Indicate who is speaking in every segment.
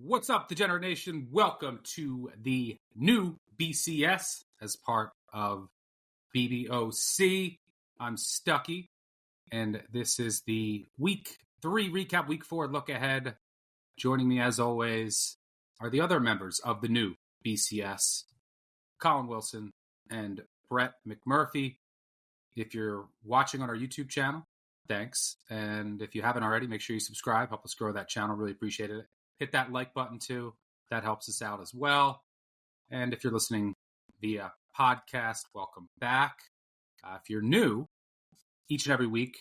Speaker 1: What's up, Degenerate Nation? Welcome to the new BCS as part of BBOC. I'm Stuckey, and this is the Week 3 recap, Week 4 look ahead. Joining me, as always, are the other members of the new BCS, Collin Wilson and Brett McMurphy. If you're watching on our YouTube channel, thanks. And if you haven't already, make sure you subscribe. Help us grow that channel. Really appreciate it. Hit that like button too. That helps us out as well. And if you're listening via podcast, welcome back. If you're new, each and every week,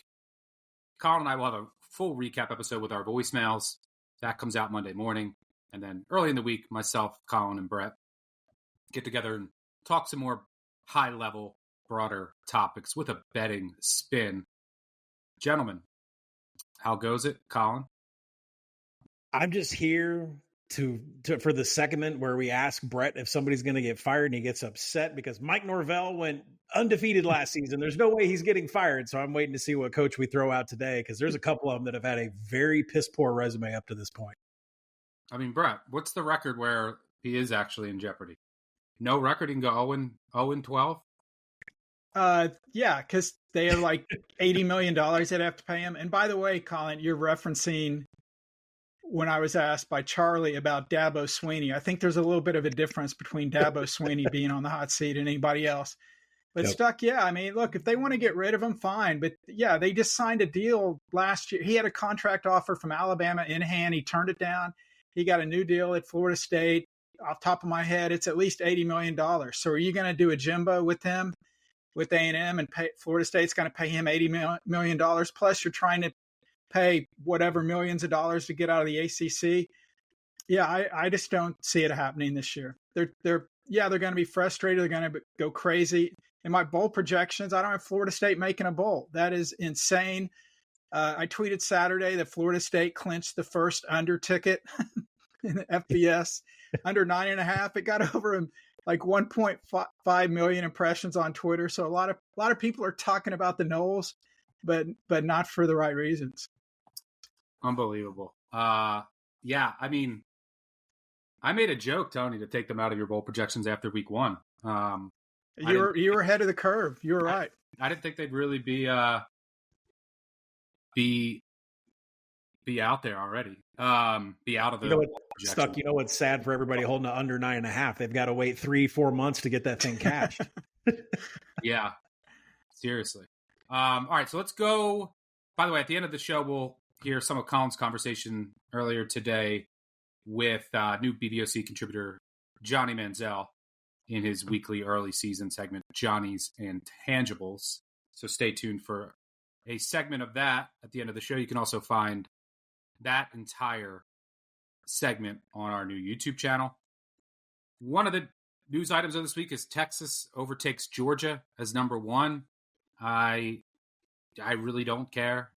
Speaker 1: Colin and I will have a full recap episode with our voicemails. That comes out Monday morning. And then early in the week, myself, Colin, and Brett get together and talk some more high-level, broader topics with a betting spin. Gentlemen, how goes it, Colin?
Speaker 2: I'm just here for the segment where we ask Brett if somebody's going to get fired, and he gets upset because Mike Norvell went undefeated last season. There's no way he's getting fired, so I'm waiting to see what coach we throw out today because there's a couple of them that have had a very piss-poor resume up to this point.
Speaker 1: I mean, Brett, what's the record where he is actually in jeopardy? No record, he can go 0-12?
Speaker 3: Yeah, because they have like $80 million they'd have to pay him. And by the way, Colin, you're referencing when I was asked by Charlie about Dabo Swinney. I think there's a little bit of a difference between Dabo Swinney being on the hot seat and anybody else. But
Speaker 2: Yep.
Speaker 3: Stuck, yeah, I mean, look, if they want to get rid of him, fine. But yeah, they just signed a deal last year. He had a contract offer from Alabama in hand. He turned it down. He got a new deal at Florida State. Off the top of my head, it's at least $80 million. So are you going to do a Jimbo with him, with A&M, and pay, Florida State's going to pay him $80 million? Plus, you're trying to pay whatever millions of dollars to get out of the ACC. Yeah, I just don't see it happening this year. They're going to be frustrated. They're going to go crazy. In my bowl projections, I don't have Florida State making a bowl. That is insane. I tweeted Saturday that Florida State clinched the first under ticket in the FBS, under 9.5. It got over like 1.5 million impressions on Twitter. So a lot of people are talking about the Noles, but not for the right reasons.
Speaker 1: Unbelievable. Yeah, I mean, I made a joke, Tony, to take them out of your bowl projections after week 1.
Speaker 3: You were ahead of the curve. You were right.
Speaker 1: I didn't think they'd really be out there already. Be out of the
Speaker 2: Stuck. You know what's sad for everybody holding it under 9.5? They've got to wait 3-4 months to get that thing cashed.
Speaker 1: Yeah, seriously. All right, so let's go. By the way, at the end of the show, we'll hear some of Colin's conversation earlier today with new BBOC contributor Johnny Manziel in his weekly early season segment, Johnny's Intangibles. So stay tuned for a segment of that at the end of the show. You can also find that entire segment on our new YouTube channel. One of the news items of this week is Texas overtakes Georgia as number 1. I really don't care.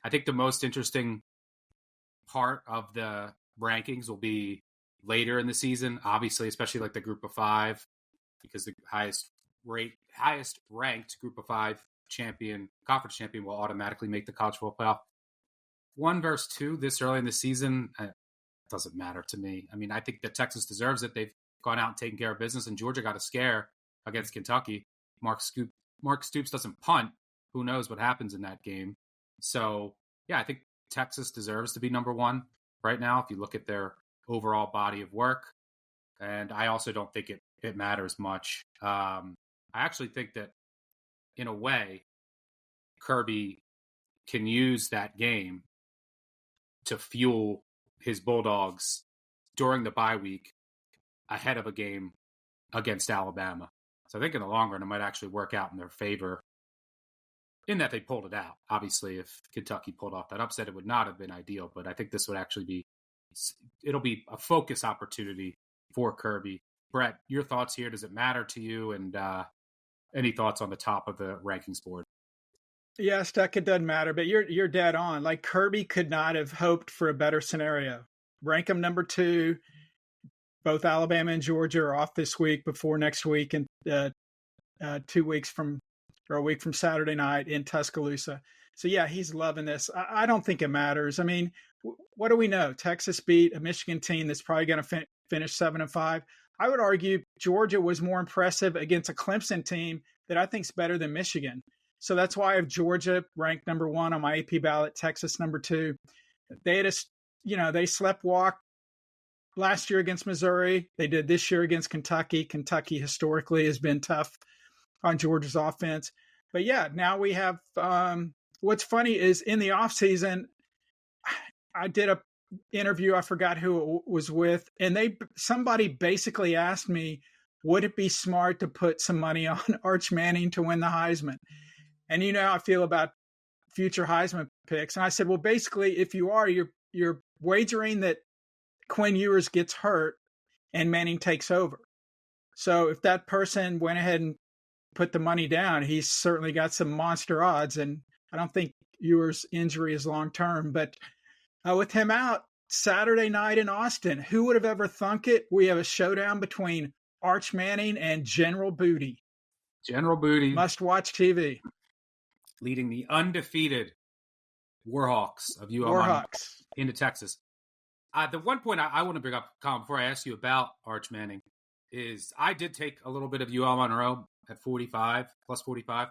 Speaker 1: I think the most interesting part of the rankings will be later in the season, obviously, especially like the group of 5, because the highest ranked group of 5 conference champion will automatically make the college football playoff. 1 versus 2 this early in the season, it doesn't matter to me. I mean, I think that Texas deserves it. They've gone out and taken care of business, and Georgia got a scare against Kentucky. Mark Stoops doesn't punt. Who knows what happens in that game? So, yeah, I think Texas deserves to be number 1 right now if you look at their overall body of work. And I also don't think it matters much. I actually think that, in a way, Kirby can use that game to fuel his Bulldogs during the bye week ahead of a game against Alabama. So I think in the long run, it might actually work out in their favor in that they pulled it out. Obviously, if Kentucky pulled off that upset, it would not have been ideal, but I think this would actually it'll be a focus opportunity for Kirby. Brett, your thoughts here? Does it matter to you? And any thoughts on the top of the rankings board?
Speaker 3: Yeah, Stuck, it doesn't matter, but you're dead on. Like, Kirby could not have hoped for a better scenario. Rank them number 2. Both Alabama and Georgia are off this week before next week, and 2 weeks from, or a week from Saturday night in Tuscaloosa. So yeah, he's loving this. I don't think it matters. I mean, what do we know? Texas beat a Michigan team that's probably going to finish 7-5. I would argue Georgia was more impressive against a Clemson team that I think is better than Michigan. So that's why I have Georgia ranked number 1 on my AP ballot, Texas number 2. They had they sleptwalked last year against Missouri. They did this year against Kentucky. Kentucky historically has been tough on Georgia's offense. But yeah, now we have what's funny is in the offseason, I did a interview, I forgot who it was with, and somebody basically asked me, would it be smart to put some money on Arch Manning to win the Heisman? And you know how I feel about future Heisman picks. And I said, well, basically, if you are, you're wagering that Quinn Ewers gets hurt and Manning takes over. So if that person went ahead and put the money down, he's certainly got some monster odds. And I don't think Ewers' injury is long-term, but with him out Saturday night in Austin, who would have ever thunk it? We have a showdown between Arch Manning and General Booty.
Speaker 1: General Booty.
Speaker 3: Must-watch TV.
Speaker 1: Leading the undefeated Warhawks of UL into Texas. The one point I want to bring up, Colin, before I ask you about Arch Manning, is I did take a little bit of UL Monroe at 45, plus 45.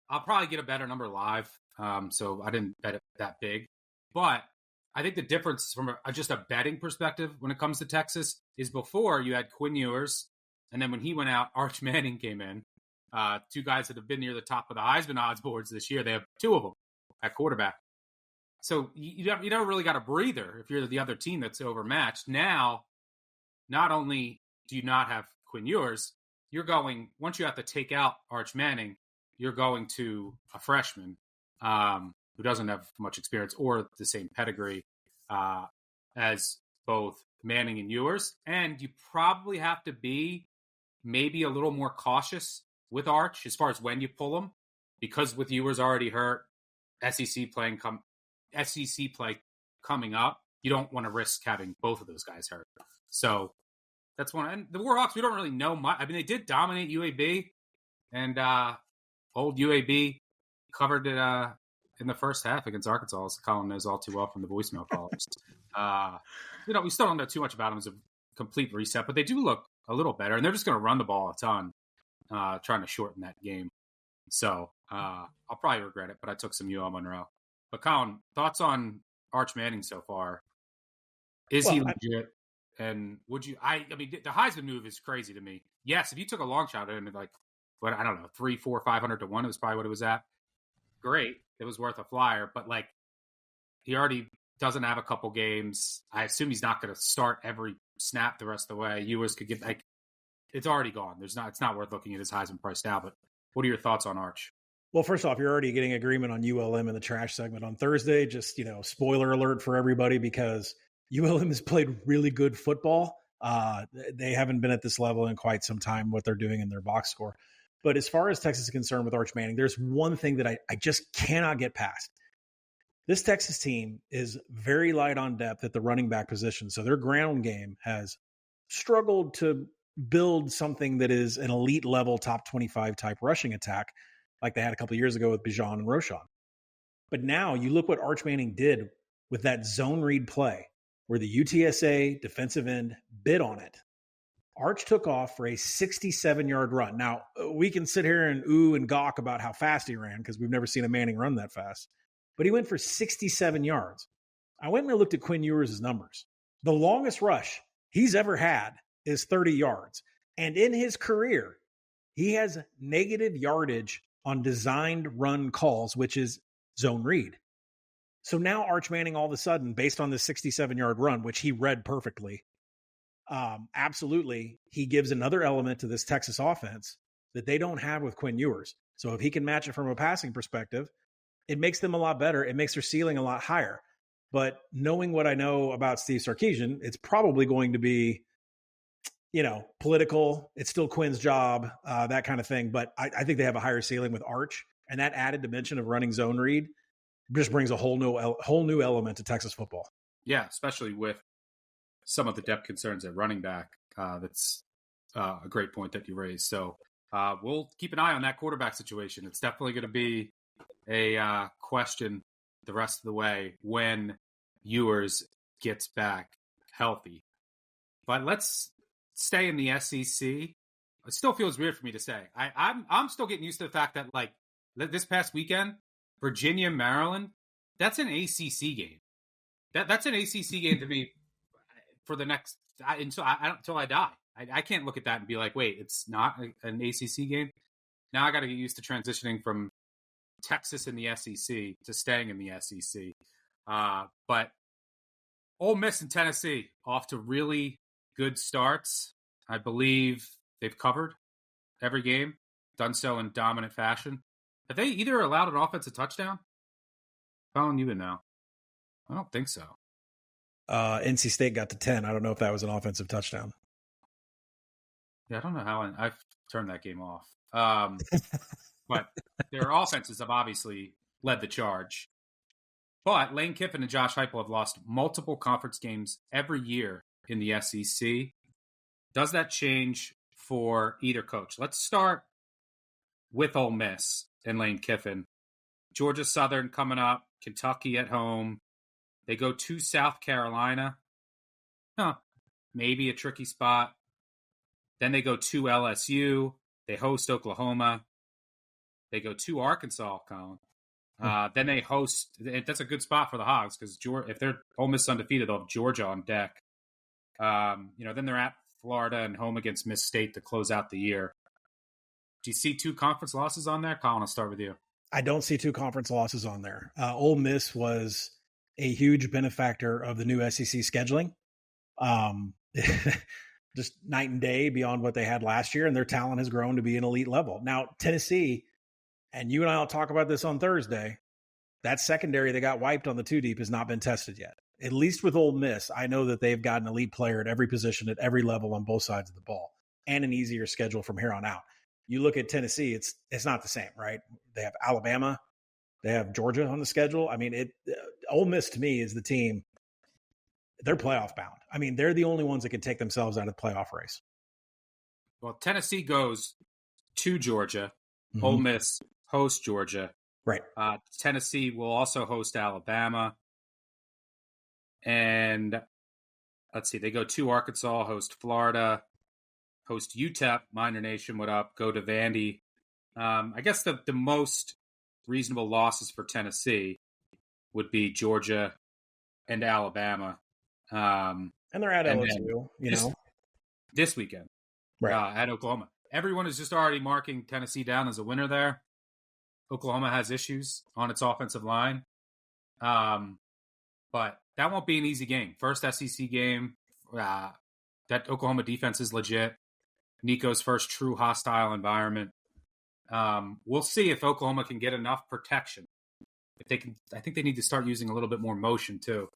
Speaker 1: I'll probably get a better number live, so I didn't bet it that big. But I think the difference from just a betting perspective when it comes to Texas is before you had Quinn Ewers, and then when he went out, Arch Manning came in. 2 guys that have been near the top of the Heisman odds boards this year. They have 2 of them at quarterback. So you never really got a breather if you're the other team that's overmatched. Now, not only do you not have Quinn Ewers, you're going, once you have to take out Arch Manning, you're going to a freshman who doesn't have much experience or the same pedigree as both Manning and Ewers. And you probably have to be maybe a little more cautious with Arch as far as when you pull him, because with Ewers already hurt, SEC play coming up, you don't want to risk having both of those guys hurt. So that's one. And the Warhawks, we don't really know much. I mean, they did dominate UAB, and old UAB covered it in the first half against Arkansas, as Colin knows all too well from the voicemail callers. We still don't know too much about them as a complete reset, but they do look a little better, and they're just going to run the ball a ton, trying to shorten that game. So I'll probably regret it, but I took some UL Monroe. But Colin, thoughts on Arch Manning so far? Is he legit? And would you? I mean, the Heisman move is crazy to me. Yes, if you took a long shot at him, like, what, I don't know, 300, 400, 500 to 1, it was probably what it was at. Great, it was worth a flyer. But like, he already doesn't have a couple games. I assume he's not going to start every snap the rest of the way. Ewers could get it's already gone. It's not worth looking at his Heisman price now. But what are your thoughts on Arch?
Speaker 2: Well, first off, you're already getting agreement on ULM in the trash segment on Thursday. Just, spoiler alert for everybody, because ULM has played really good football. They haven't been at this level in quite some time, what they're doing in their box score. But as far as Texas is concerned with Arch Manning, there's one thing that I just cannot get past. This Texas team is very light on depth at the running back position. So their ground game has struggled to build something that is an elite level top 25 type rushing attack, like they had a couple of years ago with Bijan and Roschon. But now you look what Arch Manning did with that zone read play where the UTSA defensive end bid on it. Arch took off for a 67-yard run. Now, we can sit here and ooh and gawk about how fast he ran because we've never seen a Manning run that fast. But he went for 67 yards. I went and I looked at Quinn Ewers' numbers. The longest rush he's ever had is 30 yards. And in his career, he has negative yardage on designed run calls, which is zone read. So now Arch Manning, all of a sudden, based on this 67-yard run, which he read perfectly, absolutely, he gives another element to this Texas offense that they don't have with Quinn Ewers. So if he can match it from a passing perspective, it makes them a lot better. It makes their ceiling a lot higher. But knowing what I know about Steve Sarkisian, it's probably going to be, political. It's still Quinn's job, that kind of thing. But I think they have a higher ceiling with Arch, and that added dimension of running zone read just brings a whole new element to Texas football.
Speaker 1: Yeah, especially with some of the depth concerns at running back. That's a great point that you raised. So we'll keep an eye on that quarterback situation. It's definitely going to be a question the rest of the way when Ewers gets back healthy. But let's stay in the SEC. It still feels weird for me to say. I'm still getting used to the fact that, like, this past weekend, Virginia, Maryland, that's an ACC game. That's an ACC game to me for the next until I die. I can't look at that and be like, wait, it's not an ACC game. Now I got to get used to transitioning from Texas in the SEC to staying in the SEC. But Ole Miss and Tennessee off to really good starts. I believe they've covered every game, done so in dominant fashion. Have they either allowed an offensive touchdown? Colin, you would know. I don't think so.
Speaker 2: NC State got to 10. I don't know if that was an offensive touchdown.
Speaker 1: Yeah, I don't know how I've turned that game off. But their offenses have obviously led the charge. But Lane Kiffin and Josh Heupel have lost multiple conference games every year in the SEC. Does that change for either coach? Let's start with Ole Miss and Lane Kiffin. Georgia Southern coming up, Kentucky at home. They go to South Carolina. Maybe a tricky spot. Then they go to LSU. They host Oklahoma. They go to Arkansas, Colin. Then they host. That's a good spot for the Hogs because if they're Ole Miss undefeated, they'll have Georgia on deck. Then they're at Florida and home against Miss State to close out the year. Do you see 2 conference losses on there? Colin, I'll start with you.
Speaker 2: I don't see 2 conference losses on there. Ole Miss was a huge benefactor of the new SEC scheduling. Just night and day beyond what they had last year, and their talent has grown to be an elite level. Now, Tennessee, and you and I will talk about this on Thursday, that secondary that got wiped on the 2-deep has not been tested yet. At least with Ole Miss, I know that they've got an elite player at every position, at every level on both sides of the ball, and an easier schedule from here on out. You look at Tennessee, it's not the same, right? They have Alabama, they have Georgia on the schedule. I mean, Ole Miss to me is the team. They're playoff bound. I mean, they're the only ones that can take themselves out of the playoff race.
Speaker 1: Well, Tennessee goes to Georgia. Mm-hmm. Ole Miss hosts Georgia.
Speaker 2: Right.
Speaker 1: Tennessee will also host Alabama. And let's see, they go to Arkansas, host Florida, host UTEP, Miner Nation, what up, go to Vandy. I guess the most reasonable losses for Tennessee would be Georgia and Alabama.
Speaker 2: And they're at LSU,
Speaker 1: this weekend, right? At Oklahoma. Everyone is just already marking Tennessee down as a winner there. Oklahoma has issues on its offensive line. But that won't be an easy game. First SEC game. That Oklahoma defense is legit. Nico's first true hostile environment. We'll see if Oklahoma can get enough protection. If they can, I think they need to start using a little bit more motion too,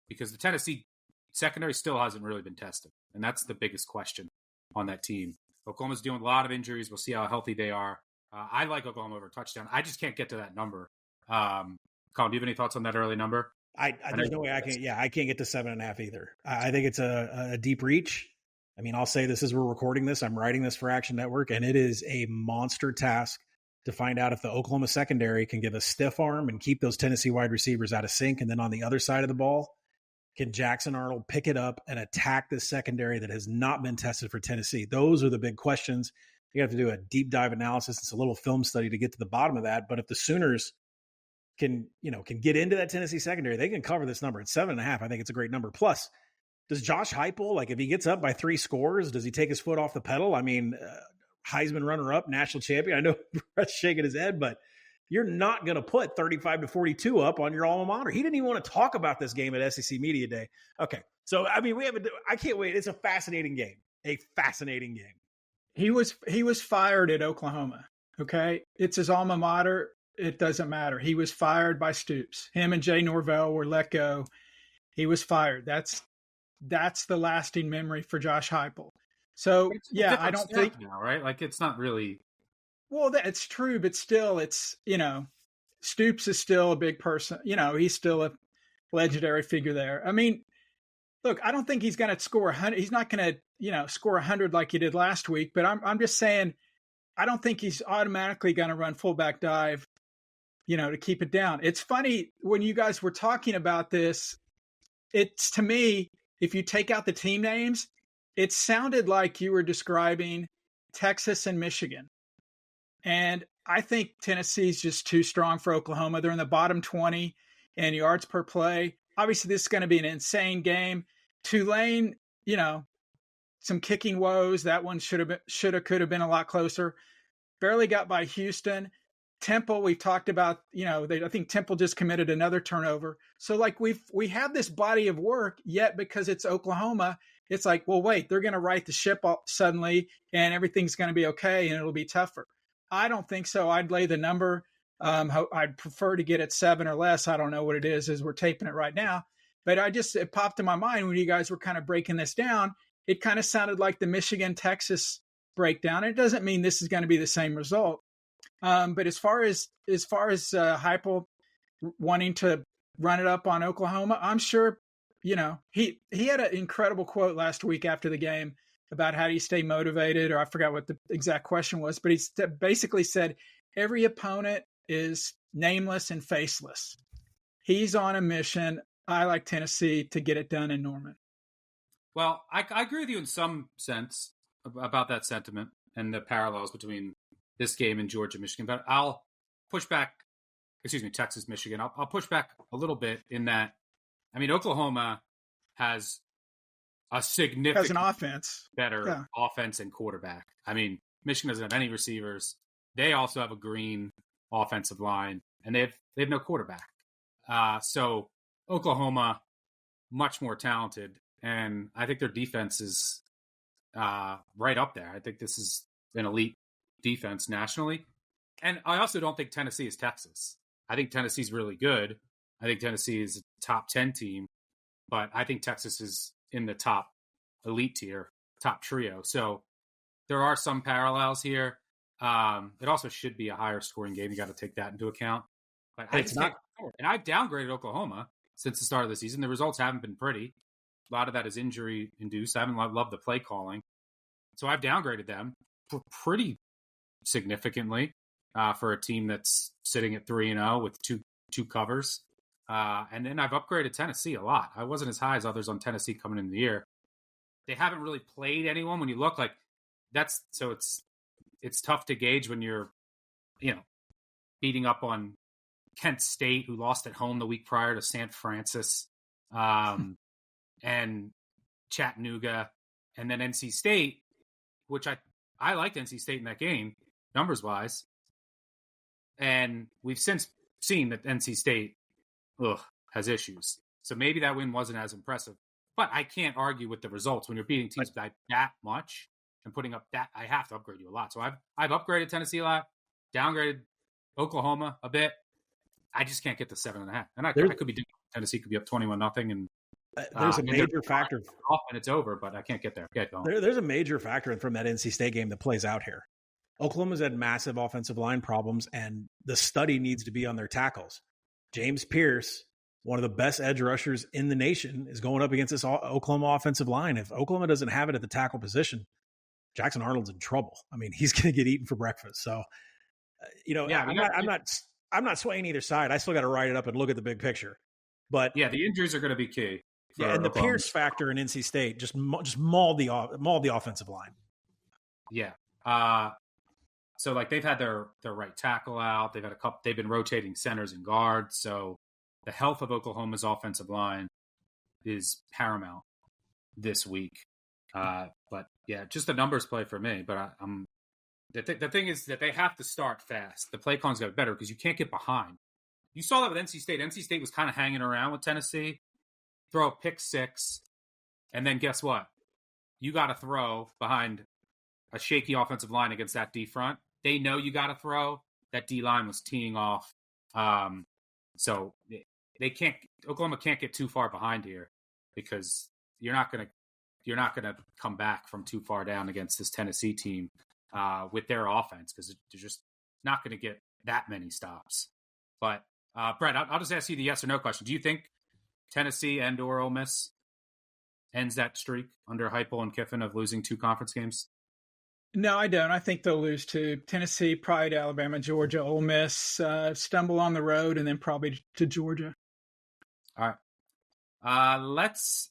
Speaker 1: because the Tennessee secondary still hasn't really been tested, and that's the biggest question on that team. Oklahoma's dealing with a lot of injuries. We'll see how healthy they are. I like Oklahoma over touchdown. I just can't get to that number. Colin, do you have any thoughts on that early number?
Speaker 2: There's no way I can. Yeah, I can't get to 7.5 either. I think it's a deep reach. I mean, I'll say this as we're recording this. I'm writing this for Action Network, and it is a monster task to find out if the Oklahoma secondary can give a stiff arm and keep those Tennessee wide receivers out of sync. And then on the other side of the ball, can Jackson Arnold pick it up and attack this secondary that has not been tested for Tennessee? Those are the big questions. You have to do a deep dive analysis. It's a little film study to get to the bottom of that. But if the Sooners can get into that Tennessee secondary, they can cover this number at 7.5. I think it's a great number. Plus, does Josh Heupel, if he gets up by 3 scores, does he take his foot off the pedal? I mean, Heisman runner-up, national champion. I know Brett's shaking his head, but you're not going to put 35-42 up on your alma mater. He didn't even want to talk about this game at SEC Media Day. Okay, so I mean, I can't wait. It's a fascinating game. A fascinating game.
Speaker 3: He was fired at Oklahoma. Okay, it's his alma mater. It doesn't matter. He was fired by Stoops. Him and Jay Norvell were let go. He was fired. That's the lasting memory for Josh Heupel. So yeah, I don't think
Speaker 1: now, right? Like it's not really.
Speaker 3: Well, that's true, but still, it's Stoops is still a big person. He's still a legendary figure there. I mean, look, I don't think he's going to score 100. He's not going to score 100 like he did last week. But I'm just saying, I don't think he's automatically going to run fullback dive, to keep it down. It's funny when you guys were talking about this. it's, to me, if you take out the team names, it sounded like you were describing Texas and Michigan. And I think Tennessee's just too strong for Oklahoma. They're in the bottom 20 in yards per play. Obviously, this is going to be an insane game. Tulane, some kicking woes. That one could have been a lot closer. Barely got by Houston. Temple, we've talked about, I think Temple just committed another turnover. So like we have this body of work, yet because it's Oklahoma, it's like, well, wait, they're going to right the ship suddenly and everything's going to be okay and it'll be tougher. I don't think so. I'd lay the number. I'd prefer to get it 7 or less. I don't know what it is as we're taping it right now, but it popped in my mind when you guys were kind of breaking this down. It kind of sounded like the Michigan-Texas breakdown. It doesn't mean this is going to be the same result. But as far as Heupel wanting to run it up on Oklahoma, I'm sure, he had an incredible quote last week after the game about how do you stay motivated, or I forgot what the exact question was, but he basically said every opponent is nameless and faceless. He's on a mission. I like Tennessee to get it done in Norman.
Speaker 1: Well, I agree with you in some sense about that sentiment and the parallels between this game and Georgia, Michigan, but I'll push back, Texas, Michigan. I'll push back a little bit in that, Oklahoma has a significant
Speaker 3: offense,
Speaker 1: better offense and quarterback. Michigan doesn't have any receivers. They also have a green offensive line, and they have no quarterback. So Oklahoma, much more talented, and I think their defense is right up there. I think this is an elite defense nationally. And I also don't think Tennessee is Texas. I think Tennessee's really good. I think Tennessee is a top 10 team, but I think Texas is in the top elite tier, top trio. So there are some parallels here. It also should be a higher scoring game. You got to take that into account. But it's not. And I've downgraded Oklahoma since the start of the season. The results haven't been pretty. A lot of that is injury induced. I haven't loved the play calling. So I've downgraded them pretty significantly for a team that's sitting at 3-0 with two covers. And then I've upgraded Tennessee a lot. I wasn't as high as others on Tennessee coming into the year. They haven't really played anyone when you look like that's, so it's tough to gauge when you're, beating up on Kent State, who lost at home the week prior to San Francisco, and Chattanooga, and then NC State, which I liked NC State in that game, numbers wise. And we've since seen that NC State has issues. So maybe that win wasn't as impressive. But I can't argue with the results when you're beating teams by that much and putting up that. I have to upgrade you a lot. So I've upgraded Tennessee a lot, downgraded Oklahoma a bit. I just can't get to 7.5. And I could be doing Tennessee could be up 21-0, and
Speaker 2: there's a major factor.
Speaker 1: And it's over, but I can't get there.
Speaker 2: There's a major factor from that NC State game that plays out here. Oklahoma's had massive offensive line problems, and the study needs to be on their tackles. James Pierce, one of the best edge rushers in the nation, is going up against this Oklahoma offensive line. If Oklahoma doesn't have it at the tackle position, Jackson Arnold's in trouble. He's going to get eaten for breakfast. So, I'm not swaying either side. I still got to write it up and look at the big picture. But
Speaker 1: yeah, the injuries are going to be key.
Speaker 2: Yeah, and the Pierce factor in NC State just mauled the offensive line.
Speaker 1: Yeah. So like they've had their right tackle out. They've had they've been rotating centers and guards. So the health of Oklahoma's offensive line is paramount this week. But yeah, just a numbers play for me. But the thing is that they have to start fast. The play calling's got better because you can't get behind. You saw that with NC State. NC State was kind of hanging around with Tennessee. Throw a pick six, and then guess what? You got to throw behind a shaky offensive line against that D front. They know you got to throw. That D line was teeing off, so they can't. Oklahoma can't get too far behind here because you're not gonna come back from too far down against this Tennessee team with their offense because they're just not going to get that many stops. But Brett, I'll just ask you the yes or no question. Do you think Tennessee and or Ole Miss ends that streak under Heupel and Kiffin of losing 2 conference games?
Speaker 3: No, I don't. I think they'll lose to Tennessee, probably to Alabama, Georgia, Ole Miss, stumble on the road, and then probably to Georgia.
Speaker 1: All right. Let's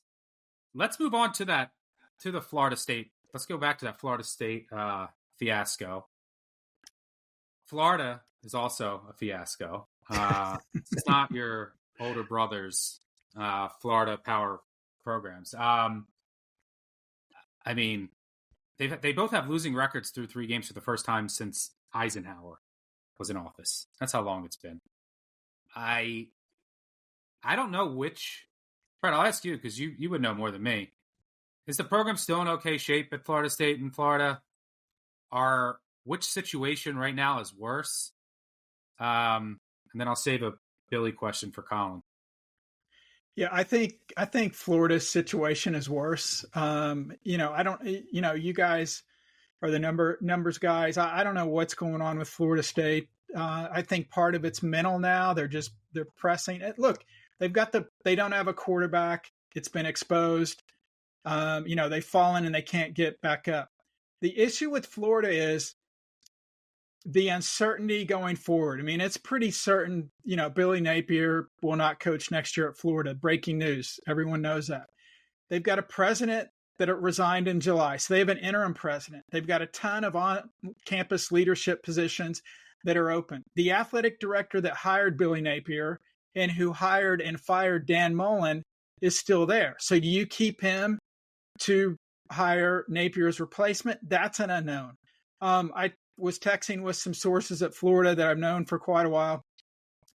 Speaker 1: move on to the Florida State. Let's go back to that Florida State fiasco. Florida is also a fiasco. It's not your older brother's Florida power programs. I mean, they both have losing records through 3 games for the first time since Eisenhower was in office. That's how long it's been. I don't know which. Brett, I'll ask you because you would know more than me. Is the program still in okay shape at Florida State and Florida? Which situation right now is worse? And then I'll save a Billy question for Collin.
Speaker 3: Yeah, I think Florida's situation is worse. You guys are the numbers guys. I don't know what's going on with Florida State. I think part of it's mental now. They're pressing it. Look, they don't have a quarterback. It's been exposed. They've fallen and they can't get back up. The issue with Florida is the uncertainty going forward. I mean, it's pretty certain, Billy Napier will not coach next year at Florida. Breaking news. Everyone knows that. They've got a president that resigned in July. So they have an interim president. They've got a ton of on-campus leadership positions that are open. The athletic director that hired Billy Napier and who hired and fired Dan Mullen is still there. So do you keep him to hire Napier's replacement? That's an unknown. I was texting with some sources at Florida that I've known for quite a while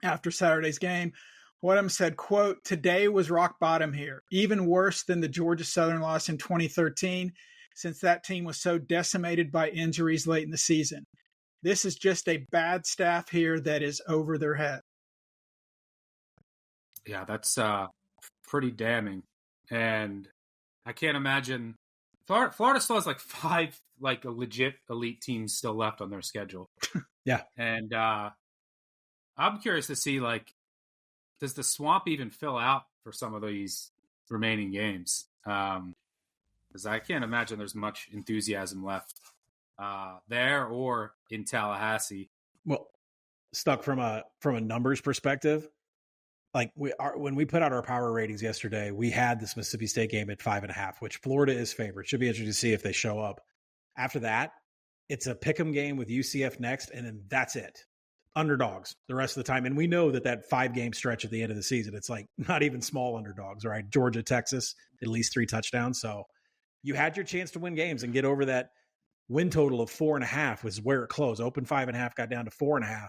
Speaker 3: after Saturday's game. One of them said, quote, "Today was rock bottom here, even worse than the Georgia Southern loss in 2013, since that team was so decimated by injuries late in the season. This is just a bad staff here that is over their head."
Speaker 1: Yeah, that's pretty damning. And I can't imagine Florida still has 5 a legit elite teams still left on their schedule.
Speaker 2: Yeah.
Speaker 1: And I'm curious to see does the swamp even fill out for some of these remaining games? Because I can't imagine there's much enthusiasm left there or in Tallahassee.
Speaker 2: Well, Stuck from a numbers perspective, when we put out our power ratings yesterday, we had this Mississippi State game at 5.5, which Florida is favored. Should be interesting to see if they show up. After that, it's a pick'em game with UCF next, and then that's it. Underdogs the rest of the time. And we know that 5-game stretch at the end of the season, it's not even small underdogs, right? Georgia, Texas, at least 3 touchdowns. So you had your chance to win games and get over that win total of 4.5 was where it closed. Open 5.5, got down to 4.5.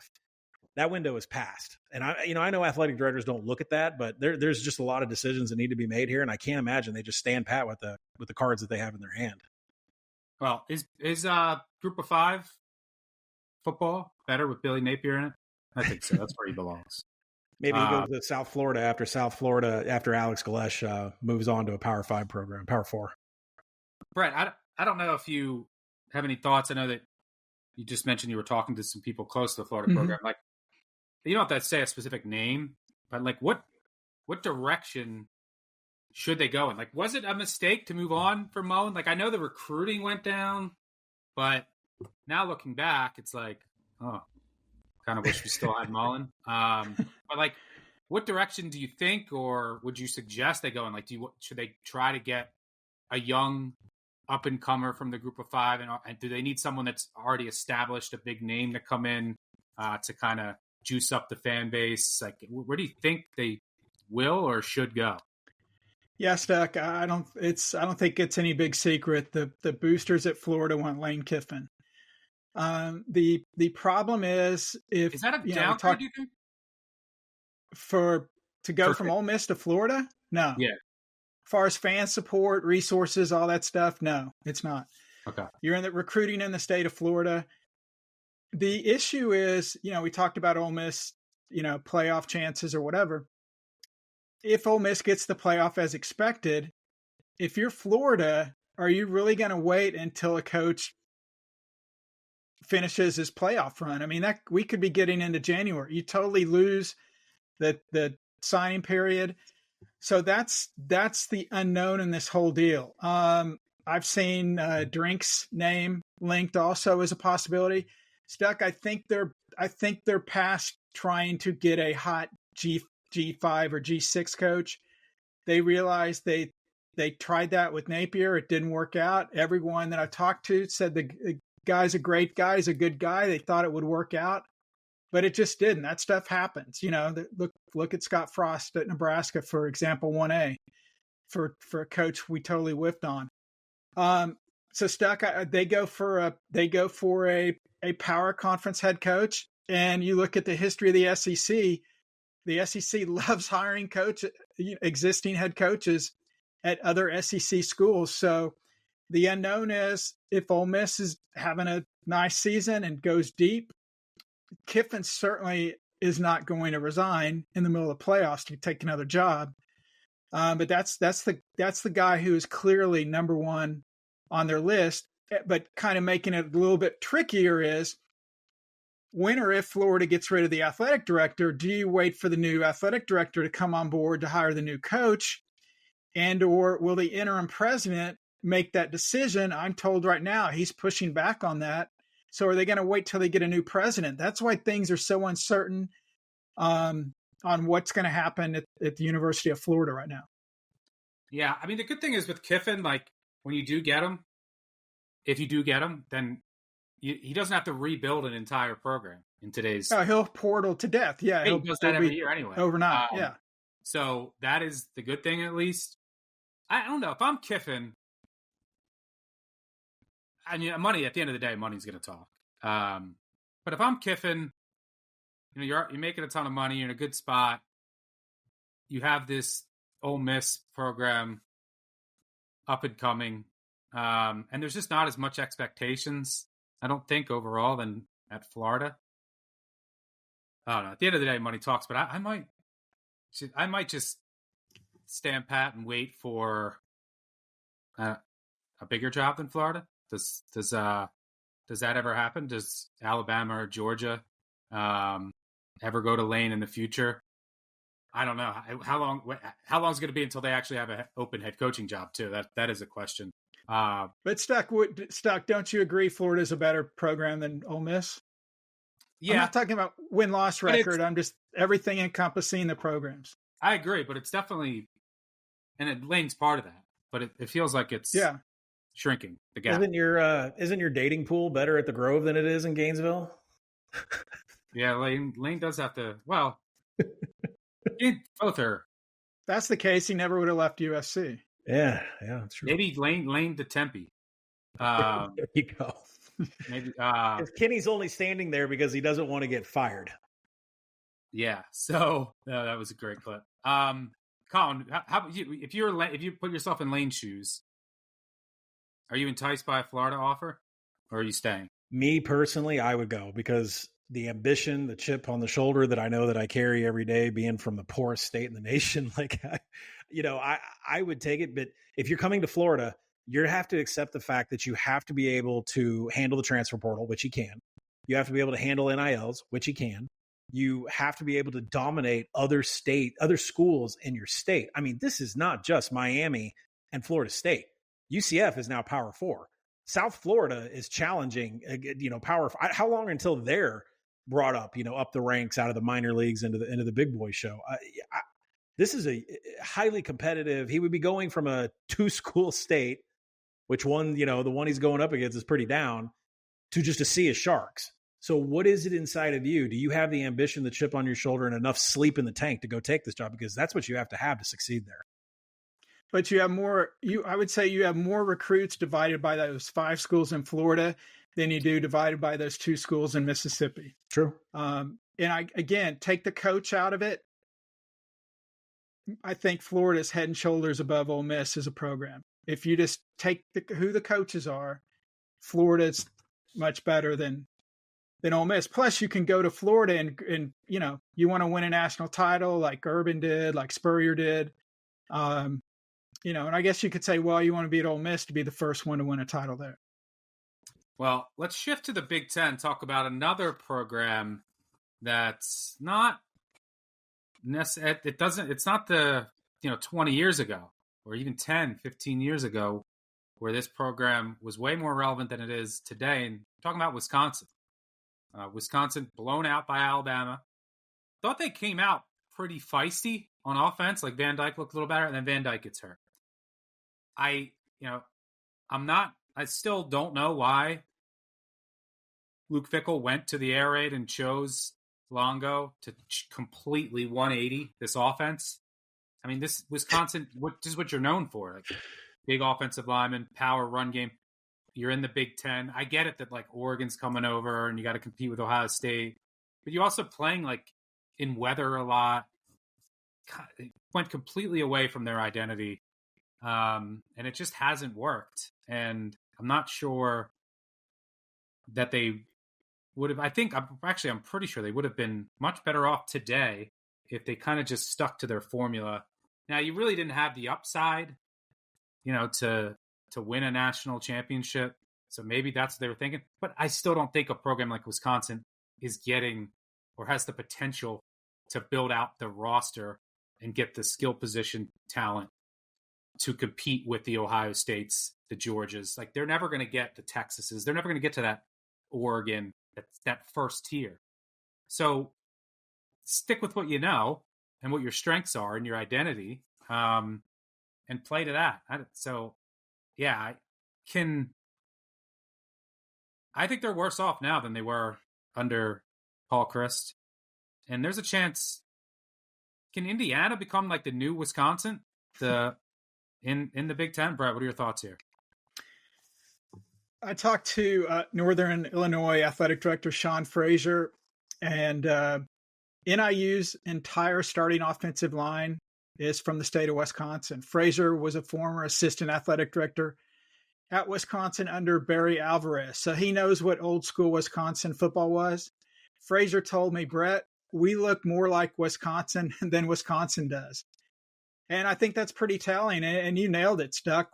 Speaker 2: That window is passed. And I know athletic directors don't look at that, but there's just a lot of decisions that need to be made here. And I can't imagine they just stand pat with the cards that they have in their hand.
Speaker 1: Well, is Group of 5 football better with Billy Napier in it? I think so. That's where he belongs.
Speaker 2: Maybe he goes to South Florida after Alex Galesh moves on to a Power 5 program, Power 4.
Speaker 1: Brett, I don't know if you have any thoughts. I know that you just mentioned you were talking to some people close to the Florida program. You don't have to say a specific name, but what direction should they go in? Was it a mistake to move on from Mullen? I know the recruiting went down, but now looking back, it's kind of wish we still had Mullen. But what direction do you think, or would you suggest they go in? Should they try to get a young up and comer from the Group of 5, and do they need someone that's already established, a big name to come in to kind of juice up the fan base? Where do you think they will or should go?
Speaker 3: Yeah, Stuck. I don't think it's any big secret. The boosters at Florida want Lane Kiffin. The problem is
Speaker 1: is that a downgrade? Do you think
Speaker 3: to go from Ole Miss to Florida? No.
Speaker 1: Yeah.
Speaker 3: As far as fan support, resources, all that stuff, no, it's not.
Speaker 1: Okay.
Speaker 3: You're in the recruiting in the state of Florida. The issue is, we talked about Ole Miss, playoff chances or whatever. If Ole Miss gets the playoff as expected, if you're Florida, are you really going to wait until a coach finishes his playoff run? I mean, that we could be getting into January. You totally lose the signing period. So that's the unknown in this whole deal. I've seen Drink's name linked also as a possibility. Stuck, I think they're past trying to get a hot G5 or G6 coach. They realized they tried that with Napier. It didn't work out. Everyone that I talked to said the guy's a great guy. He's a good guy. They thought it would work out, but it just didn't. That stuff happens. Look at Scott Frost at Nebraska, for example, 1A, for a coach we totally whiffed on. So Stuck, they go for a power conference head coach, and you look at the history of the SEC. The SEC loves hiring existing head coaches at other SEC schools. So the unknown is if Ole Miss is having a nice season and goes deep, Kiffin certainly is not going to resign in the middle of the playoffs to take another job. But that's the guy who is clearly number one on their list. But kind of making it a little bit trickier is when or if Florida gets rid of the athletic director, do you wait for the new athletic director to come on board to hire the new coach? And or will the interim president make that decision? I'm told right now he's pushing back on that. So are they going to wait till they get a new president? That's why things are so uncertain on what's going to happen at the University of Florida right now.
Speaker 1: Yeah, I mean, the good thing is with Kiffin, like when you do get him, if you do get him, then he doesn't have to rebuild an entire program in today's.
Speaker 3: Oh, he'll portal to death. Yeah,
Speaker 1: he does that every year anyway.
Speaker 3: Overnight, yeah.
Speaker 1: So that is the good thing, at least. I don't know if I'm Kiffin. I mean, money at the end of the day, money's going to talk. But if I'm Kiffin, you're making a ton of money. You're in a good spot. You have this Ole Miss program up and coming, and there's just not as much expectations, I don't think, overall than at Florida. I don't know. At the end of the day, money talks. But I might just stand pat and wait for a bigger job than Florida. Does that ever happen? Does Alabama or Georgia ever go to Lane in the future? I don't know. How long is it going to be until they actually have an open head coaching job too? That is a question.
Speaker 3: But Stuck, don't you agree Florida's a better program than Ole Miss? Yeah. I'm not talking about win-loss record. I'm just everything encompassing the programs.
Speaker 1: I agree, but it's definitely, and Lane's part of that, but it feels like it's shrinking the gap.
Speaker 2: Isn't your dating pool better at the Grove than it is in Gainesville?
Speaker 1: Yeah, Lane does have to. Well, both are.
Speaker 3: That's the case. He never would have left USC.
Speaker 2: Yeah, that's true.
Speaker 1: Maybe Lane to Tempe.
Speaker 2: There you go.
Speaker 1: Maybe
Speaker 2: Kenny's only standing there because he doesn't want to get fired.
Speaker 1: Yeah. So that was a great clip. Collin, how if you put yourself in Lane's shoes, are you enticed by a Florida offer, or are you staying?
Speaker 2: Me personally, I would go because the ambition, the chip on the shoulder that I know that I carry every day, being from the poorest state in the nation, I would take it. But if you're coming to Florida, you have to accept the fact that you have to be able to handle the transfer portal, which you can. You have to be able to handle NILs, which you can. You have to be able to dominate other schools in your state. I mean, this is not just Miami and Florida State. UCF is now Power 4. South Florida is challenging, Power 5. How long until they're brought up, up the ranks out of the minor leagues into the big boy show? This is a highly competitive. He would be going from a 2-school state, which one, the one he's going up against is pretty down, to just a sea of sharks. So what is it inside of you? Do you have the ambition, the chip on your shoulder, and enough sleep in the tank to go take this job? Because that's what you have to succeed there.
Speaker 3: But you have more. I would say you have more recruits divided by those 5 schools in Florida than you do divided by those 2 schools in Mississippi.
Speaker 2: True.
Speaker 3: And take the coach out of it. I think Florida's head and shoulders above Ole Miss as a program. If you just take who the coaches are, Florida's much better than Ole Miss. Plus, you can go to Florida and you want to win a national title like Urban did, like Spurrier did. And I guess you could say, well, you want to be at Ole Miss to be the first one to win a title there.
Speaker 1: Well, let's shift to the Big Ten, talk about another program that's not necessarily, it's not the, 20 years ago or even 10, 15 years ago where this program was way more relevant than it is today. And talking about Wisconsin. Wisconsin blown out by Alabama. Thought they came out pretty feisty on offense. Like Van Dyke looked a little better, and then Van Dyke gets hurt. I still don't know why Luke Fickell went to the air raid and chose Longo to completely 180 this offense. I mean, this Wisconsin, this is what you're known for. Like big offensive lineman, power run game. You're in the Big Ten. I get it that like Oregon's coming over and you got to compete with Ohio State, but you're also playing like in weather a lot. It went completely away from their identity. And it just hasn't worked. And I'm not sure that they would have, I'm pretty sure they would have been much better off today if they kind of just stuck to their formula. Now, you really didn't have the upside, to win a national championship. So maybe that's what they were thinking. But I still don't think a program like Wisconsin is getting or has the potential to build out the roster and get the skill position talent to compete with the Ohio States, the Georgias. Like they're never going to get the Texases. They're never going to get to that Oregon, that first tier. So stick with what you know and what your strengths are and your identity, and play to that. I think they're worse off now than they were under Paul Chryst. And there's a chance. Can Indiana become like the new Wisconsin? In the Big Ten? Brett, what are your thoughts here?
Speaker 3: I talked to Northern Illinois Athletic Director Sean Frazier, and NIU's entire starting offensive line is from the state of Wisconsin. Frazier was a former assistant athletic director at Wisconsin under Barry Alvarez, so he knows what old school Wisconsin football was. Frazier told me, Brett, we look more like Wisconsin than Wisconsin does. And I think that's pretty telling. And you nailed it, Stuck.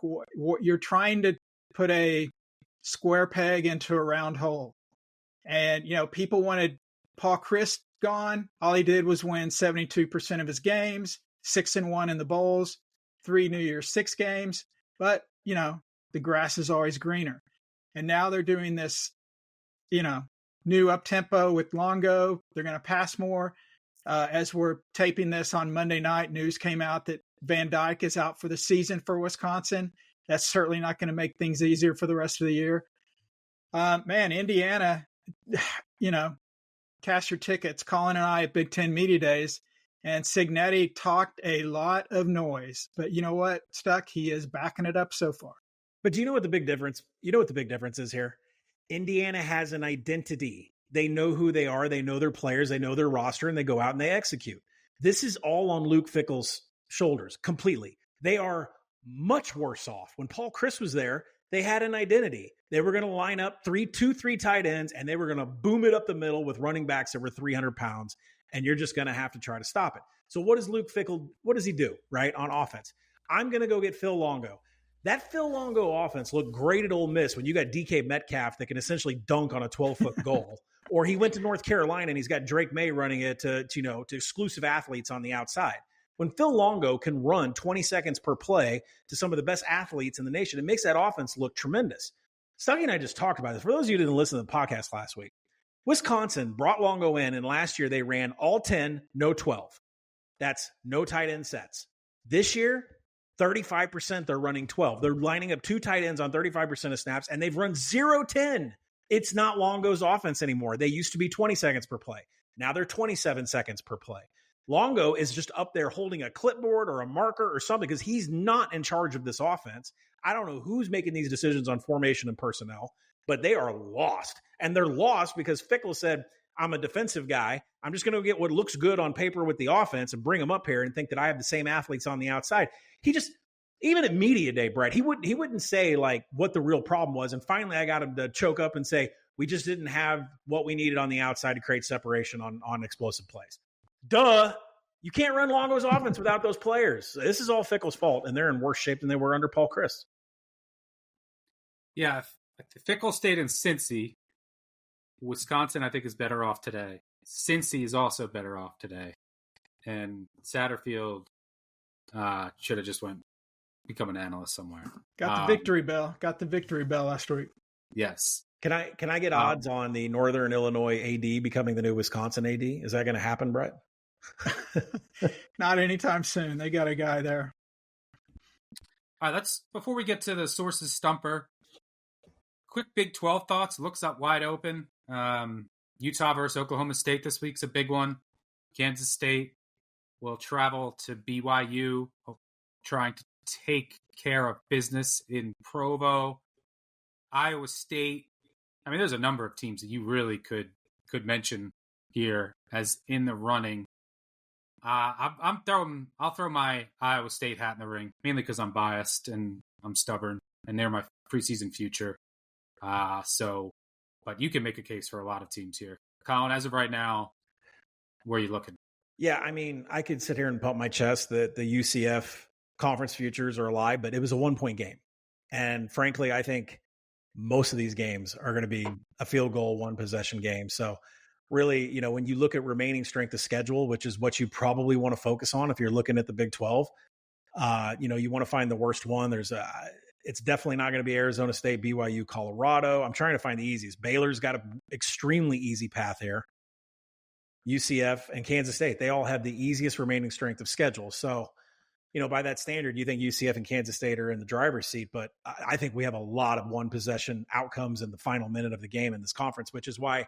Speaker 3: You're trying to put a square peg into a round hole. And, people wanted Paul Chryst gone. All he did was win 72% of his games, 6-1 in the bowls, 3 New Year's Six games. But, the grass is always greener. And now they're doing this, new up-tempo with Longo. They're going to pass more. As we're taping this on Monday night, news came out that Van Dyke is out for the season for Wisconsin. That's certainly not going to make things easier for the rest of the year. Indiana, cash your tickets. Colin and I at Big Ten Media Days, and Cignetti talked a lot of noise. But you know what, Stuck? He is backing it up so far.
Speaker 2: But do you know what the big difference? You know what the big difference is here? Indiana has an identity. They know who they are. They know their players. They know their roster, and they go out and they execute. This is all on Luke Fickell's shoulders completely. They are much worse off. When Paul Chryst was there, they had an identity. They were going to line up 3 tight ends, and they were going to boom it up the middle with running backs that were 300 pounds, and you're just going to have to try to stop it. So what does Luke Fickell, what does he do, right, on offense? I'm going to go get Phil Longo. That Phil Longo offense looked great at Ole Miss when you got DK Metcalf that can essentially dunk on a 12-foot goal. Or he went to North Carolina and he's got Drake May running it to exclusive athletes on the outside. When Phil Longo can run 20 seconds per play to some of the best athletes in the nation, it makes that offense look tremendous. Stuckey and I just talked about this. For those of you who didn't listen to the podcast last week, Wisconsin brought Longo in, and last year they ran all 10, no 12. That's no tight end sets. This year, 35% they're running 12. They're lining up 2 tight ends on 35% of snaps, and they've run 0-10. It's not Longo's offense anymore. They used to be 20 seconds per play. Now they're 27 seconds per play. Longo is just up there holding a clipboard or a marker or something because he's not in charge of this offense. I don't know who's making these decisions on formation and personnel, but they are lost. And they're lost because Fickell said, I'm a defensive guy. I'm just going to get what looks good on paper with the offense and bring them up here and think that I have the same athletes on the outside. He just, even at media day, Brett, he wouldn't say like what the real problem was. And finally I got him to choke up and say, we just didn't have what we needed on the outside to create separation on explosive plays. Duh. You can't run Longo's offense without those players. This is all Fickell's fault, and they're in worse shape than they were under Paul Chryst.
Speaker 1: Yeah, if Fickell stayed in Cincy, Wisconsin, I think, is better off today. Cincy is also better off today. And Satterfield should have just become an analyst somewhere.
Speaker 3: Got the victory bell. Got the victory bell last week.
Speaker 1: Yes.
Speaker 2: Can I get odds on the Northern Illinois AD becoming the new Wisconsin AD? Is that going to happen, Brett?
Speaker 3: Not anytime soon. They got a guy there.
Speaker 1: All right, before we get to the sources stumper, quick Big 12 thoughts. Looks up wide open. Utah versus Oklahoma State this week's a big one. Kansas State will travel to BYU, trying to take care of business in Provo. Iowa State. I mean, there's a number of teams that you really could mention here as in the running. I'll throw my Iowa State hat in the ring, mainly because I'm biased and I'm stubborn, and they're my preseason future. But you can make a case for a lot of teams here. Collin, as of right now, where are you looking?
Speaker 2: Yeah, I mean, I could sit here and pump my chest that the UCF conference futures are a lie, but it was a 1-point game. And frankly, I think most of these games are going to be a field goal, 1-possession game. So really, when you look at remaining strength of schedule, which is what you probably want to focus on if you're looking at the Big 12, you want to find the worst one. It's definitely not going to be Arizona State, BYU, Colorado. I'm trying to find the easiest. Baylor's got an extremely easy path here. UCF and Kansas State, they all have the easiest remaining strength of schedule. So, by that standard, you think UCF and Kansas State are in the driver's seat, but I think we have a lot of 1-possession outcomes in the final minute of the game in this conference, which is why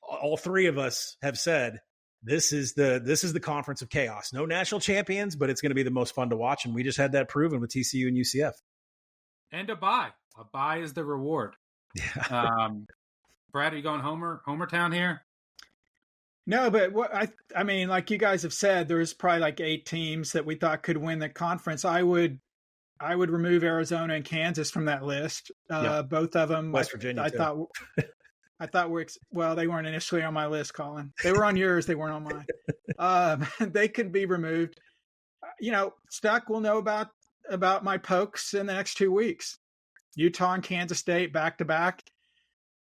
Speaker 2: all three of us have said this is the conference of chaos. No national champions, but it's going to be the most fun to watch, and we just had that proven with TCU and UCF.
Speaker 1: And a bye. A bye is the reward.
Speaker 2: Yeah.
Speaker 1: Brad, are you going Homer Town here?
Speaker 3: No, but what I mean, like you guys have said, there's probably like 8 teams that we thought could win the conference. I would remove Arizona and Kansas from that list. Both of them.
Speaker 2: West Virginia.
Speaker 3: I thought they weren't initially on my list, Colin. They were on yours. They weren't on mine. They could be removed. Stuck will know about my pokes in the next 2 weeks. Utah and Kansas State back to back.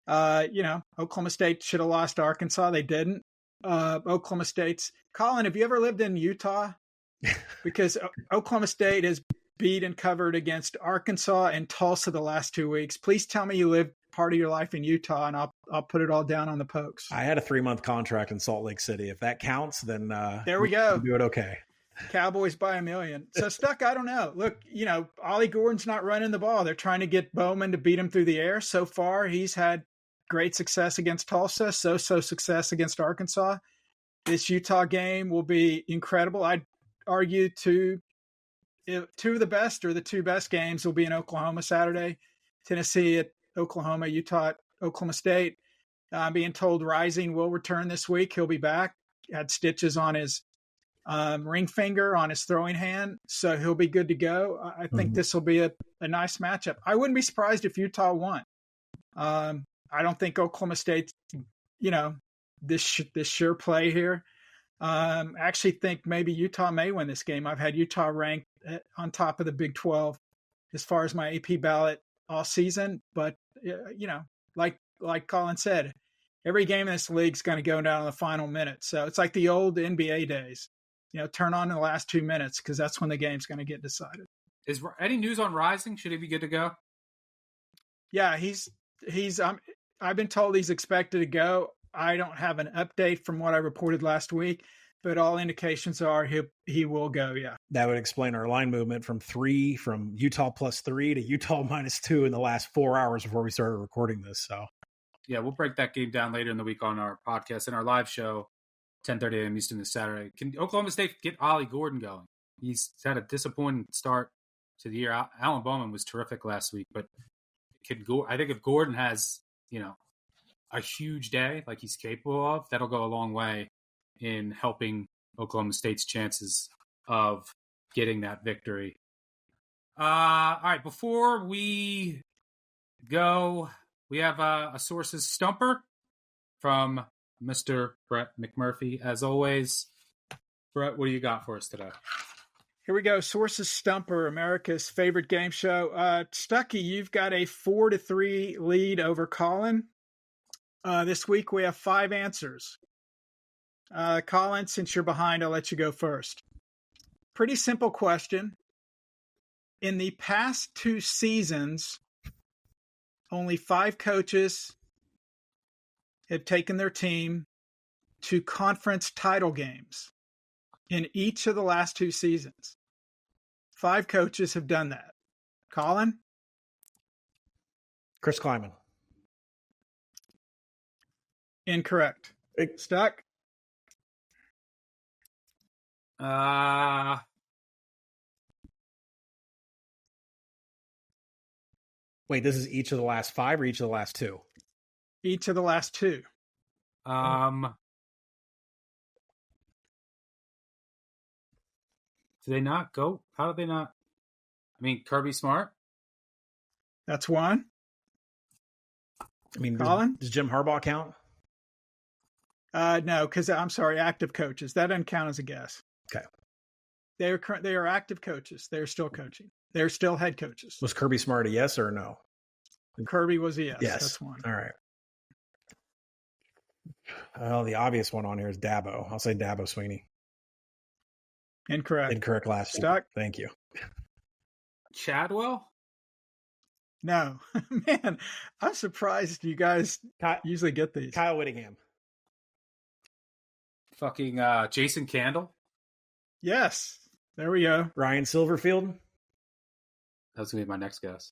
Speaker 3: Oklahoma State should have lost to Arkansas. They didn't. Oklahoma State's Colin, have you ever lived in Utah? Because Oklahoma State has beat and covered against Arkansas and Tulsa the last 2 weeks. Please tell me you lived part of your life in Utah, and I'll put it all down on the pokes.
Speaker 2: I had a 3-month contract in Salt Lake City. If that counts, then
Speaker 3: there we go.
Speaker 2: Do it okay.
Speaker 3: Cowboys by 1,000,000. So Stuck, I don't know. Look, Ollie Gordon's not running the ball. They're trying to get Bowman to beat him through the air. So far, he's had great success against Tulsa, so success against Arkansas. This Utah game will be incredible. I'd argue two of the best or the 2 best games will be in Oklahoma Saturday. Tennessee at Oklahoma, Utah at Oklahoma State. I'm being told Rising will return this week. He'll be back. Had stitches on his ring finger on his throwing hand, so he'll be good to go. I think this will be a nice matchup. I wouldn't be surprised if Utah won. I don't think Oklahoma State's, this sure play here. I actually think maybe Utah may win this game. I've had Utah ranked on top of the Big 12 as far as my AP ballot all season. But, like Colin said, every game in this league is going to go down in the final minute. So it's like the old NBA days. Turn on in the last 2 minutes because that's when the game's going to get decided.
Speaker 1: Is any news on Rising? Should he be good to go? Yeah,
Speaker 3: he's I've been told he's expected to go. I don't have an update from what I reported last week, but all indications are he will go. Yeah.
Speaker 2: That would explain our line movement from Utah +3 to Utah -2 in the last 4 hours before we started recording this. So
Speaker 1: yeah, we'll break that game down later in the week on our podcast and our live show, 10:30 a.m. Eastern this Saturday. Can Oklahoma State get Ollie Gordon going? He's had a disappointing start to the year. Alan Bowman was terrific last week, but I think if Gordon has, a huge day like he's capable of, that'll go a long way in helping Oklahoma State's chances of getting that victory. All right, before we go, we have a sources stumper from Mr. Brett McMurphy. As always, Brett, what do you got for us today?
Speaker 3: Here we go. Sources Stumper, America's favorite game show. Stuckey, you've got a 4-3 lead over Collin. This week we have 5 answers. Collin, since you're behind, I'll let you go first. Pretty simple question. In the past 2 seasons, only 5 coaches have taken their team to conference title games. in each of the last 2 seasons. 5 coaches have done that. Collin?
Speaker 2: Chris Kleiman.
Speaker 3: Incorrect. Stuck?
Speaker 2: Wait, this is each of the last 5 or each of the last 2?
Speaker 3: Each of the last 2.
Speaker 1: Do they not go? How do they not? I mean, Kirby Smart?
Speaker 3: That's one.
Speaker 2: I mean,
Speaker 3: Collin?
Speaker 2: Does Jim Harbaugh count?
Speaker 3: No, because I'm sorry, active coaches. That doesn't count as a guess.
Speaker 2: Okay.
Speaker 3: They are active coaches. They're still coaching. They're still head coaches.
Speaker 2: Was Kirby Smart a yes or a no?
Speaker 3: Kirby was a yes.
Speaker 2: Yes.
Speaker 3: That's one.
Speaker 2: All right. Well, the obvious one on here is Dabo. I'll say Dabo Sweeney.
Speaker 3: Incorrect.
Speaker 2: Incorrect last
Speaker 3: Stuck.
Speaker 2: week. Thank you.
Speaker 1: Chadwell?
Speaker 3: No. Man, I'm surprised you guys usually get these.
Speaker 2: Kyle Whittingham.
Speaker 1: Fucking Jason Candle?
Speaker 3: Yes. There we go.
Speaker 2: Ryan Silverfield.
Speaker 1: That was going to be my next guess.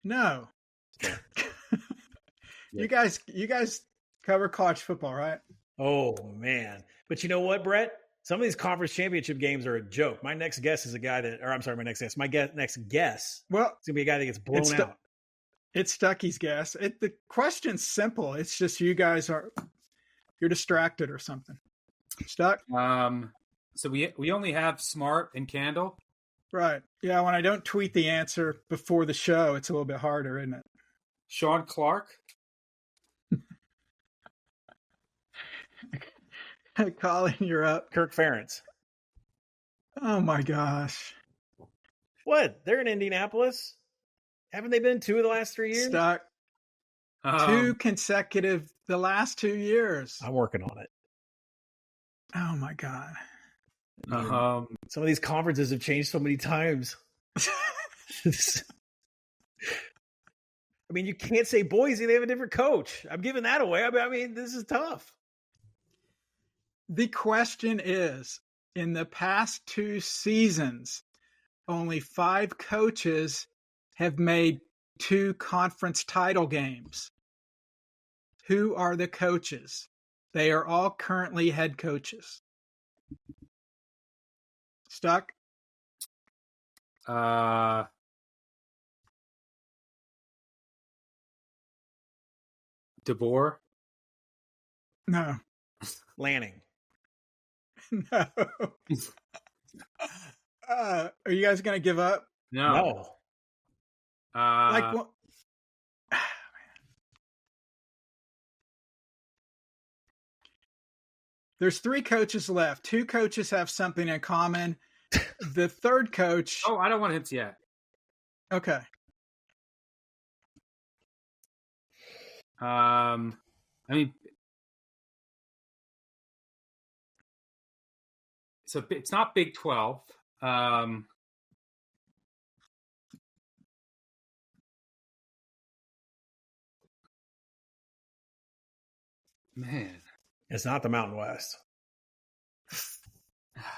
Speaker 3: No. You guys cover college football, right?
Speaker 2: Oh, man. But you know what, Brett? Some of these conference championship games are a joke. My next guess is a guy that, or I'm sorry, my next guess.
Speaker 3: Well,
Speaker 2: it's going to be a guy that gets blown out.
Speaker 3: It's Stuckey's guess. The question's simple. It's just you're distracted or something. Stuck?
Speaker 1: So we only have Smart and Candle?
Speaker 3: Right. Yeah, when I don't tweet the answer before the show, it's a little bit harder, isn't it?
Speaker 1: Sean Clark?
Speaker 3: Collin, you're up.
Speaker 2: Kirk Ferentz.
Speaker 3: Oh, my gosh.
Speaker 2: What? They're in Indianapolis? Haven't they been 2 of the last 3 years?
Speaker 3: Stuck. 2 consecutive, the last 2 years.
Speaker 2: I'm working on it.
Speaker 3: Oh, my God.
Speaker 2: Some of these conferences have changed so many times. I mean, you can't say Boise. They have a different coach. I'm giving that away. I mean, this is tough.
Speaker 3: The question is, in the past 2 seasons, only 5 coaches have made 2 conference title games. Who are the coaches? They are all currently head coaches. Stuck?
Speaker 1: DeBoer?
Speaker 3: No.
Speaker 2: Lanning.
Speaker 3: No. Are you guys going to give up?
Speaker 1: No.
Speaker 3: Like what? There's 3 coaches left. 2 coaches have something in common. The third coach.
Speaker 1: Oh, I don't want hints yet.
Speaker 3: Okay.
Speaker 1: I mean, so it's not Big 12. Man.
Speaker 2: It's not the Mountain West.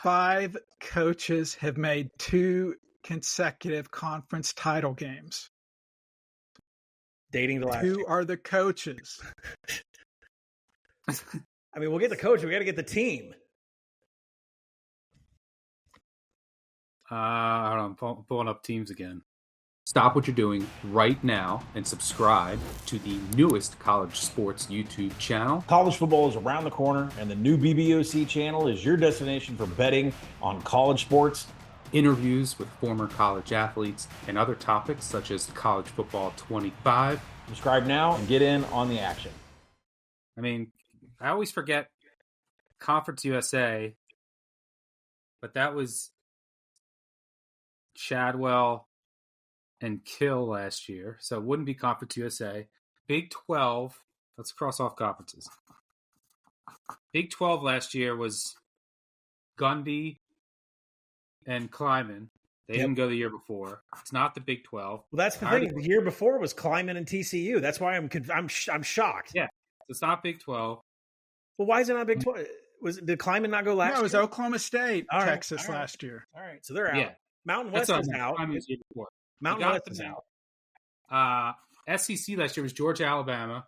Speaker 3: 5 coaches have made 2 consecutive conference title games.
Speaker 2: Dating the last.
Speaker 3: Who are the coaches?
Speaker 2: I mean, we'll get the coach. We got to get the team.
Speaker 1: I don't know. I'm pulling up teams again. Stop what you're doing right now and subscribe to the newest college sports YouTube channel.
Speaker 4: College football is around the corner, and the new BBOC channel is your destination for betting on college sports.
Speaker 1: Interviews with former college athletes and other topics such as College Football 25.
Speaker 4: Subscribe now and get in on the action.
Speaker 1: I mean, I always forget Conference USA, but that was Chadwell and Kill last year, so it wouldn't be Conference USA. Big 12, let's cross off conferences. Big 12 last year was Gundy and Kleiman. They didn't go the year before. It's not the Big 12.
Speaker 2: Well, that's the thing. The year before was Kleiman and TCU. That's why I'm shocked.
Speaker 1: Yeah, so it's not Big 12.
Speaker 2: Well, why is it not Big 12? Did Kleiman not go last year?
Speaker 3: No, it was Oklahoma State,
Speaker 2: All right,
Speaker 3: Texas
Speaker 2: all right.
Speaker 3: last year.
Speaker 2: All right, so they're out.
Speaker 1: Yeah.
Speaker 2: Mountain West is out. Mountain West is out.
Speaker 1: SEC last year was Georgia, Alabama.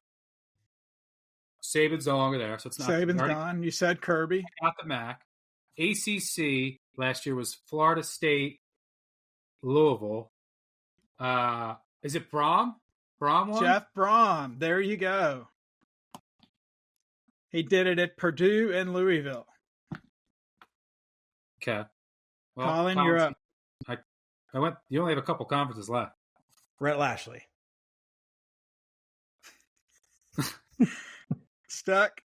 Speaker 1: Saban's no longer there, so it's not.
Speaker 3: Saban's gone. You said Kirby.
Speaker 1: Got the MAC. ACC last year was Florida State, Louisville. Is it Brom? Brom won?
Speaker 3: Jeff Brom. There you go. He did it at Purdue and Louisville.
Speaker 1: Okay. Well,
Speaker 3: Collin, you're up.
Speaker 1: You only have a couple conferences left.
Speaker 2: Rhett Lashley.
Speaker 3: Stuck.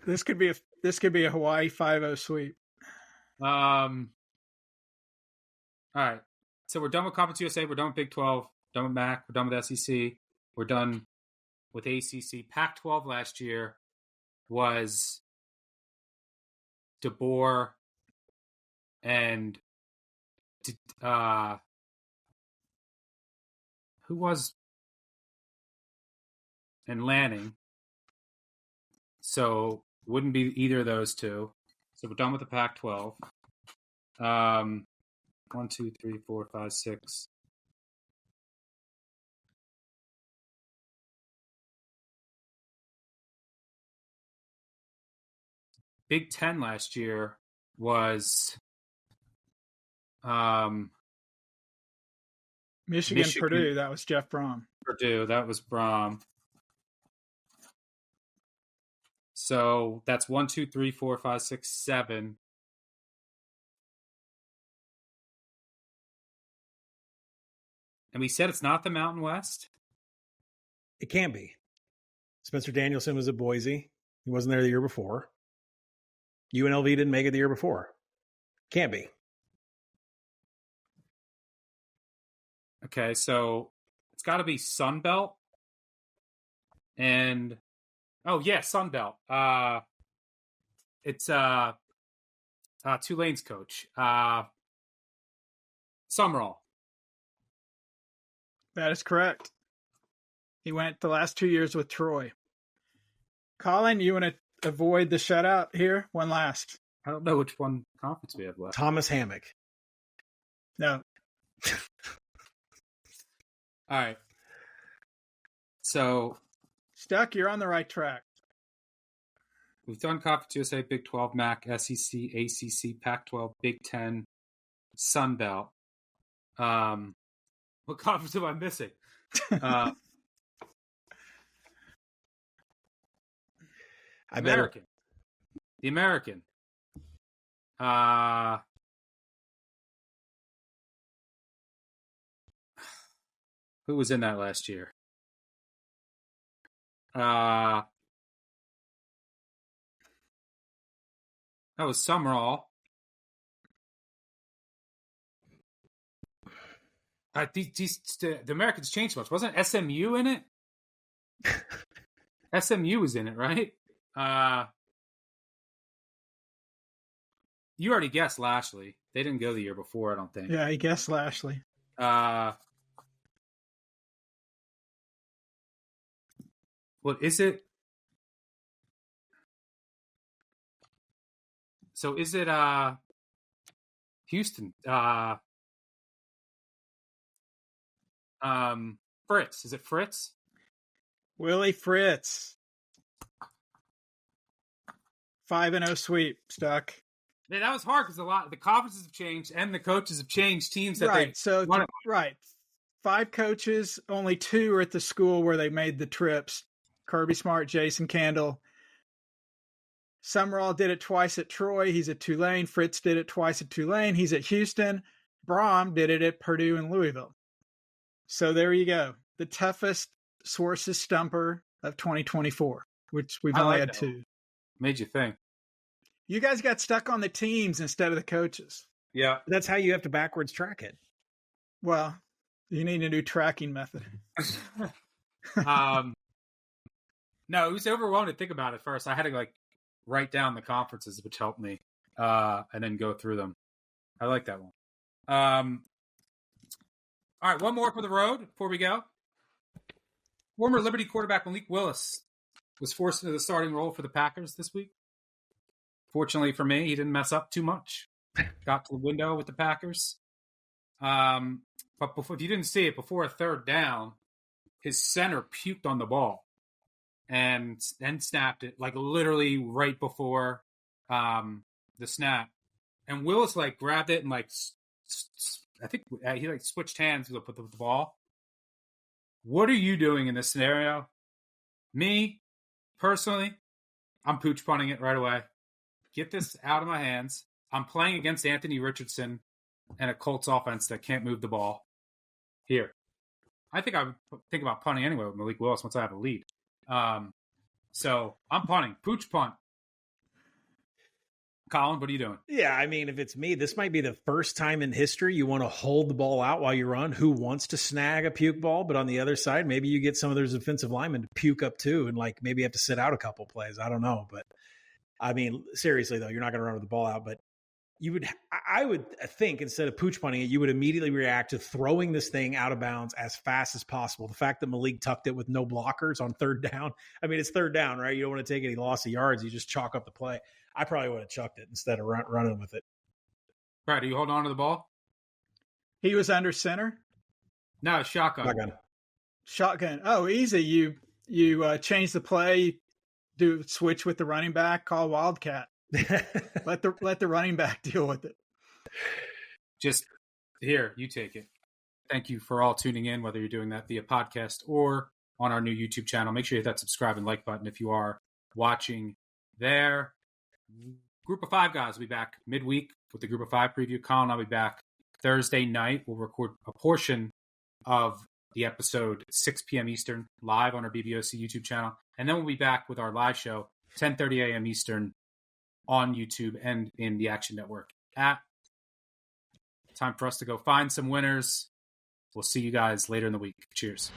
Speaker 3: This could be a Hawaii 5-0 sweep.
Speaker 1: All right. So we're done with Conference USA. We're done with Big 12. Done with MAC. We're done with SEC. We're done with ACC. Pac-12 last year was DeBoer and who was and Lanning. So wouldn't be either of those two. So we're done with the Pac-12. 1, 2, 3, 4, 5, 6. Big 10 last year was
Speaker 3: Michigan, Purdue. That was Jeff Brom.
Speaker 1: Purdue. That was Brom. So that's 1, 2, 3, 4, 5, 6, 7. And we said it's not the Mountain West?
Speaker 2: It can be. Spencer Danielson was at Boise. He wasn't there the year before. UNLV didn't make it the year before. Can't be.
Speaker 1: Okay, so it's got to be Sun Belt. And, Sun Belt. It's Tulane's coach. Summerall.
Speaker 3: That is correct. He went the last 2 years with Troy. Collin, you want to avoid the shutout here? One last.
Speaker 1: I don't know which one conference we have left.
Speaker 2: Thomas Hammock.
Speaker 3: No.
Speaker 1: All right. So.
Speaker 3: Stuck, you're on the right track.
Speaker 1: We've done Conference USA, Big 12, MAC, SEC, ACC, Pac-12, Big 10, Sun Belt. What conference am I missing? American. The American. Who was in that last year? That was Summerall. The Americans changed much. Wasn't SMU in it? SMU was in it, right? You already guessed Lashley. They didn't go the year before, I don't think.
Speaker 3: Yeah, he guessed Lashley.
Speaker 1: What is it? So is it Houston? Fritz. Is it Fritz?
Speaker 3: Willie Fritz. 5-0 sweep, Stuck.
Speaker 1: Yeah, that was hard because the conferences have changed and the coaches have changed teams that
Speaker 3: right. So right, 5 coaches, only 2 are at the school where they made the trips. Kirby Smart, Jason Candle. Summerall did it twice at Troy. He's at Tulane. Fritz did it twice at Tulane. He's at Houston. Brom did it at Purdue and Louisville. So there you go. The toughest sources stumper of 2024, which we've only had 2.
Speaker 1: Made you think.
Speaker 3: You guys got stuck on the teams instead of the coaches.
Speaker 1: Yeah.
Speaker 2: That's how you have to backwards track it.
Speaker 3: Well, you need a new tracking method.
Speaker 1: No, it was overwhelming to think about it first. I had to write down the conferences, which helped me, and then go through them. I like that one. All right, one more for the road before we go. Former Liberty quarterback Malik Willis was forced into the starting role for the Packers this week. Fortunately for me, he didn't mess up too much. Got to the window with the Packers. But before, if you didn't see it, before a third down, his center puked on the ball and then snapped it, like literally right before the snap. And Willis like grabbed it and like I think he like switched hands with the ball. What are you doing in this scenario? Me, personally, I'm pooch punting it right away. Get this out of my hands. I'm playing against Anthony Richardson and a Colts offense that can't move the ball. Here. I think I would think about punting anyway with Malik Willis once I have a lead. So I'm punting. Pooch punt. Collin, what are you doing?
Speaker 2: Yeah, I mean, if it's me, this might be the first time in history you want to hold the ball out while you run. Who wants to snag a puke ball? But on the other side, maybe you get some of those offensive linemen to puke up too and like maybe have to sit out a couple plays. I don't know. But I mean, seriously, though, you're not going to run with the ball out. But I would think instead of pooch punting it, you would immediately react to throwing this thing out of bounds as fast as possible. The fact that Malik tucked it with no blockers on third down. I mean, it's third down, right? You don't want to take any loss of yards. You just chalk up the play. I probably would have chucked it instead of running with it.
Speaker 1: Brad, are you holding on to the ball?
Speaker 3: He was under center?
Speaker 1: No, shotgun.
Speaker 3: Shotgun. Oh, easy. You change the play, do switch with the running back, call Wildcat. let the running back deal with it.
Speaker 1: Just here, you take it. Thank you for all tuning in, whether you're doing that via podcast or on our new YouTube channel. Make sure you hit that subscribe and like button if you are watching there. Group of Five guys will be back midweek with the Group of Five preview. Collin and I'll be back Thursday night. We'll record a portion of the episode 6 p.m. Eastern live on our BBOC YouTube channel. And then we'll be back with our live show 10:30 a.m. Eastern on YouTube and in the Action Network app. Time for us to go find some winners. We'll see you guys later in the week. Cheers.